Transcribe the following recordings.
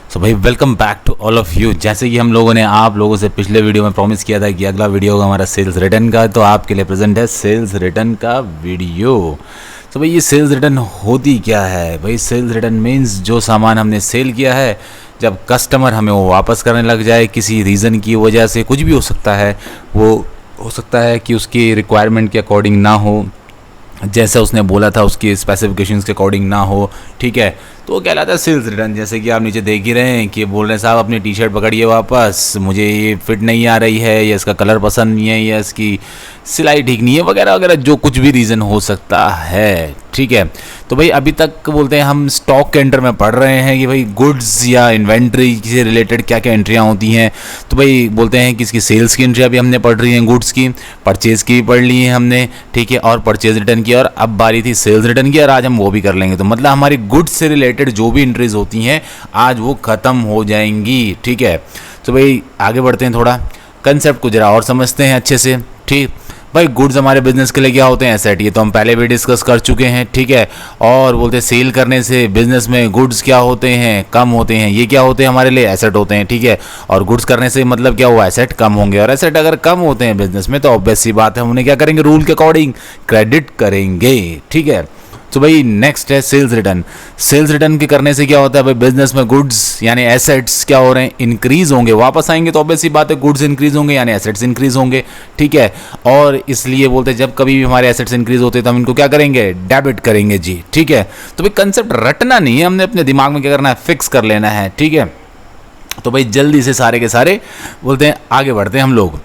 सो भाई welcome back to all of you. जैसे कि हम लोगों ने आप लोगों से पिछले वीडियो में प्रॉमिस किया था कि अगला वीडियो होगा हमारा सेल्स रिटर्न का, तो आपके लिए प्रेजेंट है सेल्स रिटर्न का वीडियो। तो भाई ये सेल्स रिटर्न होती क्या है? भाई सेल्स रिटर्न मीन्स जो सामान हमने सेल किया है, जब कस्टमर हमें वो वापस करने लग जाए किसी रीज़न की वजह से, कुछ भी हो सकता है, वो हो सकता है कि उसकी रिक्वायरमेंट के अकॉर्डिंग ना हो, जैसा उसने बोला था उसकी स्पेसिफिकेशंस के अकॉर्डिंग ना हो, ठीक है, तो वो कहलाता है सेल्स रिटर्न। जैसे कि आप नीचे देख ही रहे हैं कि बोल रहे हैं साहब अपनी टी शर्ट पकड़िए वापस, मुझे ये फिट नहीं आ रही है, या इसका कलर पसंद नहीं है, या इसकी सिलाई ठीक नहीं है, वगैरह वगैरह, जो कुछ भी रीज़न हो सकता है, ठीक है। तो भाई अभी तक बोलते हैं हम स्टॉक के एंटर में पढ़ रहे हैं कि भाई गुड्स या इन्वेंट्री से रिलेटेड क्या क्या एंट्रियाँ होती हैं। तो भाई बोलते हैं कि इसकी सेल्स की एंट्री अभी हमने पढ़ रही हैं, गुड्स की, परचेज़ की भी पढ़ ली है हमने, ठीक है, और परचेज़ रिटर्न की, और अब बारी थी सेल्स रिटर्न की, और आज हम वो भी कर लेंगे। तो मतलब हमारी गुड्स से रिलेटेड जो भी एंट्रीज होती हैं आज वो ख़त्म हो जाएंगी, ठीक है। तो भाई आगे बढ़ते हैं, थोड़ा कंसेप्ट को जरा और समझते हैं अच्छे से, ठीक। भाई गुड्स हमारे बिजनेस के लिए क्या होते हैं? एसेट। ये तो हम पहले भी डिस्कस कर चुके हैं, ठीक है। और बोलते हैं सेल करने से बिजनेस में गुड्स क्या होते हैं? कम होते हैं। ये क्या होते हैं? हमारे लिए एसेट होते हैं, ठीक है। और गुड्स करने से मतलब क्या हुआ? एसेट कम होंगे, और एसेट अगर कम होते हैं बिजनेस में तो ऑब्वियस सी बात है हम उन्हें क्या करेंगे? रूल के अकॉर्डिंग क्रेडिट करेंगे, ठीक है। तो भाई नेक्स्ट है सेल्स रिटर्न। सेल्स रिटर्न के करने से क्या होता है? भाई बिजनेस में गुड्स यानी एसेट्स क्या हो रहे हैं? इंक्रीज होंगे, वापस आएंगे, तो ऑब्वियस सी बात है गुड्स इंक्रीज होंगे यानी एसेट्स इंक्रीज होंगे, ठीक है। और इसलिए बोलते हैं जब कभी भी हमारे एसेट्स इंक्रीज होते हैं तो हम इनको क्या करेंगे? डेबिट करेंगे जी, ठीक है। तो भाई कंसेप्ट रटना नहीं है, हमने अपने दिमाग में क्या करना है? फिक्स कर लेना है, ठीक है। तो भाई जल्दी से सारे के सारे बोलते हैं आगे बढ़ते हैं हम लोग।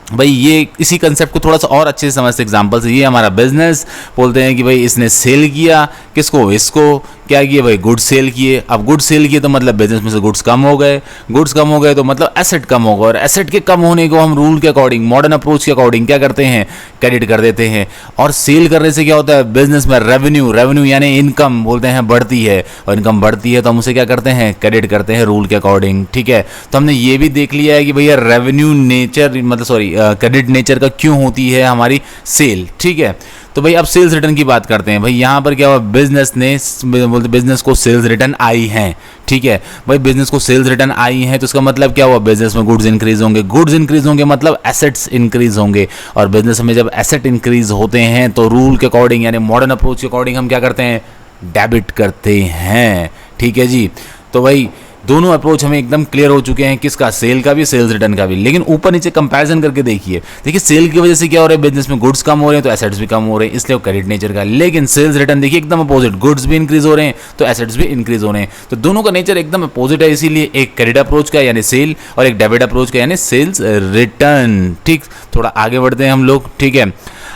भाई ये इसी कंसेप्ट को थोड़ा सा और अच्छे से समझते एग्जांपल से। ये हमारा बिजनेस, बोलते हैं कि भाई इसने सेल किया, किसको? इसको। क्या किए भाई? गुड्स सेल किए। अब गुड्स सेल किए तो मतलब बिजनेस में से गुड्स कम हो गए, गुड्स कम हो गए तो मतलब एसेट कम होगा, और एसेट के कम होने को हम रूल के अकॉर्डिंग, मॉडर्न अप्रोच के अकॉर्डिंग क्या करते हैं? क्रेडिट कर देते हैं। और सेल करने से क्या होता है? बिजनेस में रेवेन्यू, रेवेन्यू यानी इनकम बोलते हैं बढ़ती है, और इनकम बढ़ती है तो हम उसे क्या करते हैं? क्रेडिट करते हैं रूल के अकॉर्डिंग, ठीक है। तो हमने ये भी देख लिया है कि भैया रेवेन्यू नेचर मतलब सॉरी क्रेडिट नेचर का क्यों होती है हमारी सेल, ठीक है। तो भाई अब सेल्स रिटर्न की बात करते हैं। भाई यहाँ पर क्या हुआ? बिजनेस ने बोलते बिजनेस को सेल्स रिटर्न आई हैं, ठीक है। भाई बिजनेस को सेल्स रिटर्न आई हैं तो इसका मतलब क्या हुआ? बिजनेस में गुड्स इंक्रीज होंगे, गुड्स इंक्रीज होंगे मतलब एसेट्स इंक्रीज होंगे, और बिजनेस में जब एसेट इंक्रीज होते हैं तो रूल के अकॉर्डिंग यानी मॉडर्न अप्रोच के अकॉर्डिंग हम क्या करते हैं? डेबिट करते हैं, ठीक है जी। तो भाई दोनों अप्रोच हमें एकदम क्लियर हो चुके हैं, किसका? सेल का भी, सेल्स रिटर्न का भी। लेकिन ऊपर नीचे कंपैरिजन करके देखिए, देखिए सेल की वजह से क्या हो रहा है? बिजनेस में गुड्स कम हो रहे हैं तो एसेट्स भी कम हो रहे हैं, इसलिए वो क्रेडिट नेचर का। लेकिन सेल्स रिटर्न देखिए एकदम अपोजिट, गुड्स भी इंक्रीज हो रहे हैं तो एसेट्स भी इंक्रीज हो रहे हैं, तो दोनों का नेचर एकदम अपोजिट है। इसीलिए एक क्रेडिट अप्रोच का यानी सेल, और एक डेबिट अप्रोच का यानी सेल्स रिटर्न, ठीक। थोड़ा आगे बढ़ते हैं हम लोग, ठीक है।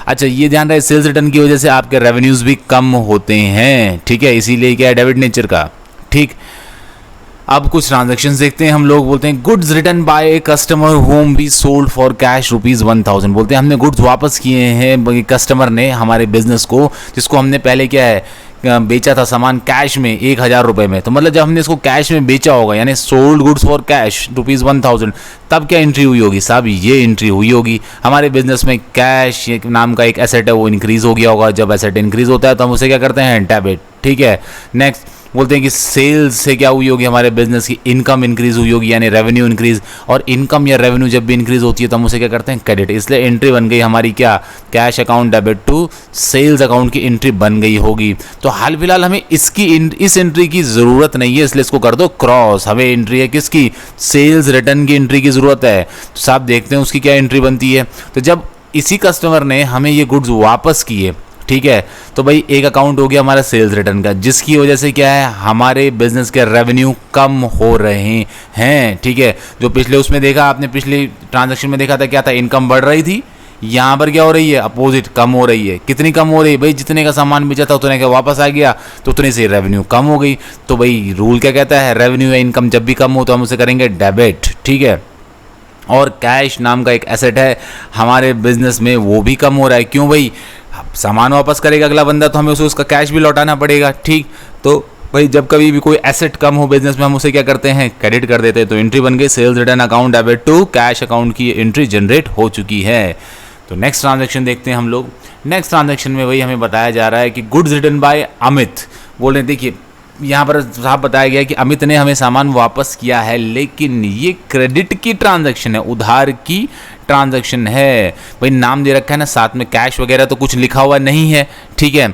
अच्छा ये ध्यान रहे सेल्स रिटर्न की वजह से आपके रेवेन्यूज भी कम होते हैं, ठीक है, इसीलिए क्या है? डेबिट नेचर का, ठीक। अब कुछ ट्रांजैक्शंस देखते हैं हम लोग। बोलते हैं goods return by a customer whom be sold for cash ₹1000। बोलते हैं हमने गुड्स वापस किए हैं कस्टमर ने हमारे बिजनेस को, जिसको हमने पहले क्या है बेचा था सामान कैश में ₹1000 में। तो मतलब जब हमने इसको कैश में बेचा होगा यानी सोल्ड गुड्स फॉर कैश ₹1000, तब क्या एंट्री हुई होगी साहब? ये एंट्री हुई होगी हमारे बिजनेस में। कैश नाम का एक एसेट है वो इंक्रीज हो गया होगा, जब एसेट इंक्रीज होता है तो हम उसे क्या करते हैं? डेबिट, ठीक है। नेक्स्ट बोलते हैं कि सेल्स से क्या हुई होगी? हमारे बिजनेस की इनकम इंक्रीज हुई होगी यानी रेवेन्यू इंक्रीज, और इनकम या रेवेन्यू जब भी इंक्रीज होती है तो हम उसे क्या करते हैं? क्रेडिट। इसलिए एंट्री बन गई हमारी क्या? Cash account debit to sales account की एंट्री बन गई होगी। तो हाल फिलहाल हमें इस एंट्री की ज़रूरत नहीं है, इसलिए इसको कर दो क्रॉस। हमें एंट्री है किसकी? सेल्स रिटर्न की एंट्री की ज़रूरत है। तो साहब देखते हैं उसकी क्या एंट्री बनती है। तो जब इसी कस्टमर ने हमें ये गुड्स वापस किए, ठीक है, तो भाई एक अकाउंट हो गया हमारा सेल्स रिटर्न का, जिसकी वजह से क्या है? हमारे बिजनेस के रेवेन्यू कम हो रहे हैं, ठीक है। जो पिछले उसमें देखा आपने, पिछले ट्रांजैक्शन में देखा था क्या था? इनकम बढ़ रही थी। यहाँ पर क्या हो रही है? अपोजिट, कम हो रही है। कितनी कम हो रही है? भाई जितने का सामान बेचा था उतने का वापस आ गया तो उतने से रेवेन्यू कम हो गई। तो भाई रूल क्या कहता है? रेवेन्यू या इनकम जब भी कम हो तो हम उसे करेंगे डेबिट, ठीक है। और कैश नाम का एक एसेट है हमारे बिजनेस में, वो भी कम हो रहा है। क्यों भाई? सामान वापस करेगा अगला बंदा तो हमें उसे उसका कैश भी लौटाना पड़ेगा, ठीक। तो भाई जब कभी भी कोई एसेट कम हो बिजनेस में हम उसे क्या करते हैं? क्रेडिट कर देते हैं। तो एंट्री बन गई sales return account debit to cash account की एंट्री जनरेट हो चुकी है। तो नेक्स्ट ट्रांजैक्शन देखते हैं हम लोग। नेक्स्ट ट्रांजैक्शन में वही हमें बताया जा रहा है कि गुड्स रिटर्न बाय अमित। बोल रहे हैं देखिए यहाँ पर साफ बताया गया कि अमित ने हमें सामान वापस किया है, लेकिन ये क्रेडिट की ट्रांजैक्शन है, उधार की ट्रांजैक्शन है। भाई नाम दे रखा है ना, साथ में कैश वगैरह तो कुछ लिखा हुआ नहीं है, ठीक है,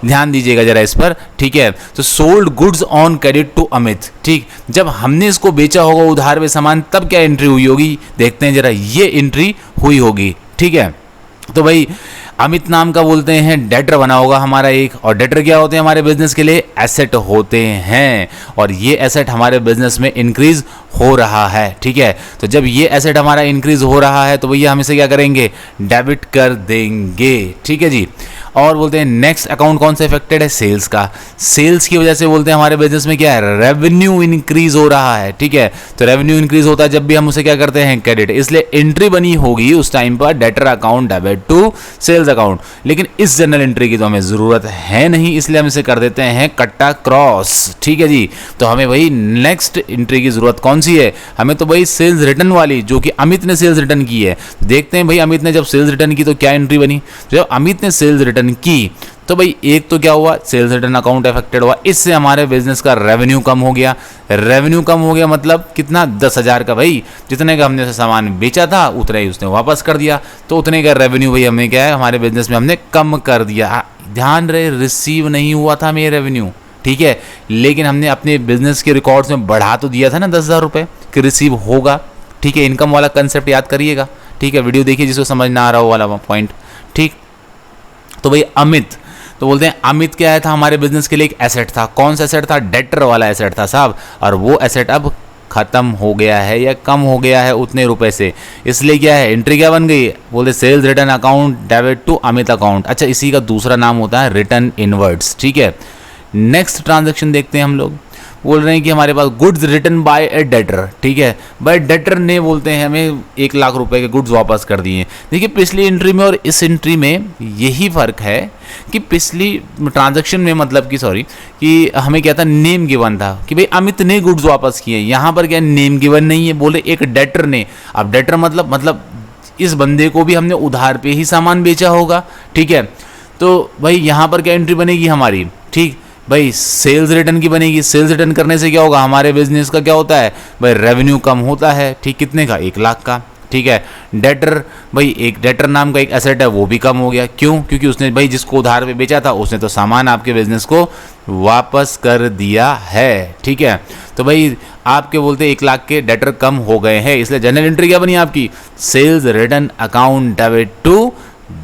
ध्यान दीजिएगा जरा इस पर, ठीक है। तो sold goods on credit to Amit, ठीक, जब हमने इसको बेचा होगा उधार में सामान तब क्या एंट्री हुई होगी, देखते हैं जरा, ये एंट्री हुई होगी, ठीक है। तो भाई अमित नाम का बोलते हैं डेटर बना होगा हमारा एक, और डेटर क्या होते हैं हमारे बिजनेस के लिए, एसेट होते हैं, और ये एसेट हमारे बिजनेस में इंक्रीज हो रहा है, ठीक है। तो जब ये एसेट हमारा इंक्रीज हो रहा है तो भैया हम इसे क्या करेंगे, डेबिट कर देंगे, ठीक है जी। और बोलते हैं नेक्स्ट अकाउंट कौन सा इफेक्टेड है, सेल्स का, सेल्स की वजह से बोलते हैं हमारे बिजनेस में क्या है, रेवेन्यू इंक्रीज हो रहा है, ठीक है। तो रेवेन्यू इंक्रीज होता है जब भी हम उसे क्या करते हैं, क्रेडिट, इसलिए एंट्री बनी होगी उस टाइम पर debtor account debit to sales account. लेकिन इस जनरल एंट्री की तो हमें जरूरत है नहीं, इसलिए हम इसे कर देते हैं कट्टा क्रॉस, ठीक है जी। तो हमें वही नेक्स्ट एंट्री की जरूरत कौन सी है, हमें तो भाई सेल्स रिटर्न वाली, जो कि अमित ने सेल्स रिटर्न की है। देखते हैं भाई अमित ने जब सेल्स रिटर्न की तो क्या एंट्री बनी, जब अमित ने सेल्स रिटर्न की तो भाई एक तो क्या हुआ, सेल्स रिटर्न अकाउंट अफेक्टेड हुआ, इससे हमारे बिजनेस का रेवेन्यू कम हो गया। रेवेन्यू कम हो गया मतलब कितना, 10,000 का, भाई जितने का हमने सामान बेचा था उतना ही उसने वापस कर दिया, तो उतने का रेवेन्यू भाई हमने क्या है हमारे बिजनेस में हमने कम कर दिया। ध्यान रहे, रिसीव नहीं हुआ था मेरा रेवेन्यू, ठीक है, लेकिन हमने अपने बिजनेस के रिकॉर्ड्स में बढ़ा तो दिया था ना 10,000 रुपये कि रिसीव होगा, ठीक है। इनकम वाला कंसेप्ट याद करिएगा, ठीक है, वीडियो देखिए जिसको समझ ना आ रहा हो वाला पॉइंट, ठीक। तो भाई अमित, तो बोलते हैं अमित क्या है था हमारे बिजनेस के लिए, एक एसेट था, कौन सा एसेट था, डेटर वाला एसेट था साहब, और वो एसेट अब खत्म हो गया है या कम हो गया है उतने रुपए से, इसलिए क्या है एंट्री क्या बन गई, बोलते sales return account debit to Amit account. अच्छा, इसी का दूसरा नाम होता है रिटर्न इनवर्ड्स, ठीक है। नेक्स्ट ट्रांजैक्शन देखते हैं हम लोग, बोल रहे हैं कि हमारे पास goods return by A debtor, ठीक है, बाय डेटर ने बोलते हैं हमें 1 लाख रुपए के गुड्स वापस कर दिए। देखिए पिछली एंट्री में और इस एंट्री में यही फर्क है कि पिछली ट्रांजैक्शन में मतलब कि सॉरी कि हमें क्या था, नेम गिवन था कि भाई अमित ने गुड्स वापस किए, यहाँ पर क्या नेम गिवन नहीं है, बोले एक डेटर ने। अब डेटर मतलब इस बंदे को भी हमने उधार पे ही सामान बेचा होगा, ठीक है। तो भाई यहाँ पर क्या एंट्री बनेगी हमारी, ठीक भाई, सेल्स रिटर्न की बनेगी। सेल्स रिटर्न करने से क्या होगा, हमारे बिजनेस का क्या होता है भाई, रेवेन्यू कम होता है, ठीक, कितने का, 1 लाख का, ठीक है। डेटर, भाई एक डेटर नाम का एक एसेट है वो भी कम हो गया, क्यों, क्योंकि उसने भाई जिसको उधार पे बेचा था उसने तो सामान आपके बिजनेस को वापस कर दिया है, ठीक है। तो भाई आपके बोलते 1 लाख के डेटर कम हो गए हैं, इसलिए जनरल एंट्री क्या बनी आपकी, sales return account debit to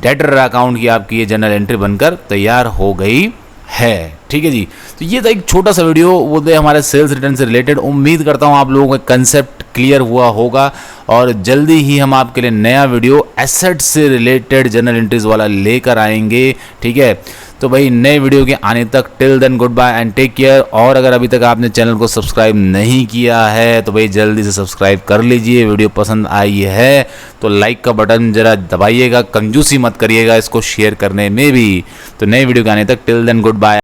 debtor account की आपकी ये जनरल एंट्री बनकर तैयार हो गई है, ठीक है जी। तो ये था एक छोटा सा वीडियो बोलते हैं हमारे सेल्स रिटर्न से रिलेटेड। उम्मीद करता हूँ आप लोगों का कंसेप्ट क्लियर हुआ होगा, और जल्दी ही हम आपके लिए नया वीडियो एसेट से रिलेटेड जनरल एंट्रीज वाला लेकर आएंगे, ठीक है। तो भाई नए वीडियो के आने तक till then good bye and take care. और अगर अभी तक आपने चैनल को सब्सक्राइब नहीं किया है तो भाई जल्दी से सब्सक्राइब कर लीजिए। वीडियो पसंद आई है तो लाइक का बटन जरा दबाइएगा, कंजूसी मत करिएगा इसको शेयर करने में भी। तो नए वीडियो के आने तक टिल देन गुड बाय।